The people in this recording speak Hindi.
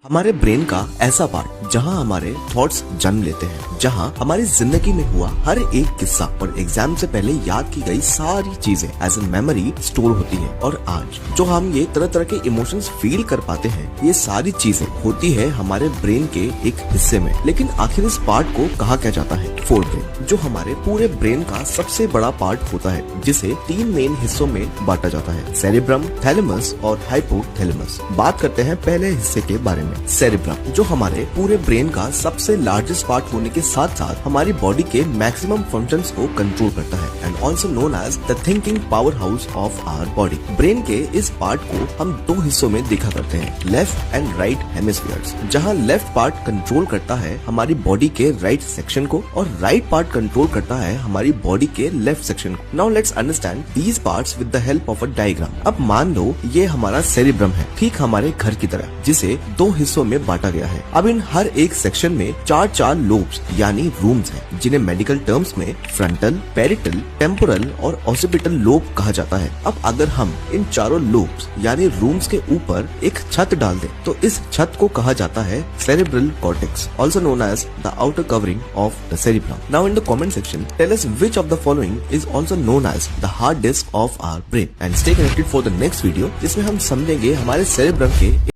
हमारे ब्रेन का ऐसा पार्ट जहां हमारे थॉट्स जन्म लेते हैं, जहां हमारी जिंदगी में हुआ हर एक किस्सा और एग्जाम से पहले याद की गई सारी चीजें एज ए मेमोरी स्टोर होती है। और आज जो हम ये तरह तरह के इमोशंस फील कर पाते हैं, ये सारी चीजें होती है हमारे ब्रेन के एक हिस्से में। लेकिन आखिर इस पार्ट को कहा क्या जाता है? फोर ब्रेन, जो हमारे पूरे ब्रेन का सबसे बड़ा पार्ट होता है, जिसे तीन मेन हिस्सों में बांटा जाता है, सेरेब्रम, थैलेमस और हाइपोथैलेमस। बात करते हैं पहले हिस्से के बारे में। सेरेब्रम, जो हमारे पूरे ब्रेन का सबसे लार्जेस्ट पार्ट होने के साथ साथ हमारी बॉडी के मैक्सिमम फंक्शंस को कंट्रोल करता है and also known as the thinking power house of our body. Brain के इस पार्ट को हम दो हिस्सों में देखा करते हैं, लेफ्ट एंड राइट हेमिस्फीयर्स, जहां लेफ्ट पार्ट कंट्रोल करता है हमारी बॉडी के राइट सेक्शन को और राइट पार्ट कंट्रोल करता है हमारी बॉडी के लेफ्ट सेक्शन को। Now let's understand these parts with the help of a diagram. अब मान लो ये हमारा सेरेब्रम है, ठीक हमारे घर की तरह, जिसे दो हिस्सों में बांटा गया है। अब इन हर एक सेक्शन में चार चार लोब्स यानी रूम्स हैं, जिन्हें मेडिकल टर्म्स में फ्रंटल, पेरिटल, टेम्पोरल और ऑसिपिटल लोब कहा जाता है। अब अगर हम इन चारों लोब्स यानी रूम्स के ऊपर एक छत डाल दें, तो इस छत को कहा जाता है cerebral cortex, also known as the outer covering of the cerebellum. Now in the comment section, tell us which of the following is also known as the hard disk of our brain, and stay connected for the next video, जिसमें हम समझेंगे हमारे सेरेब्रम के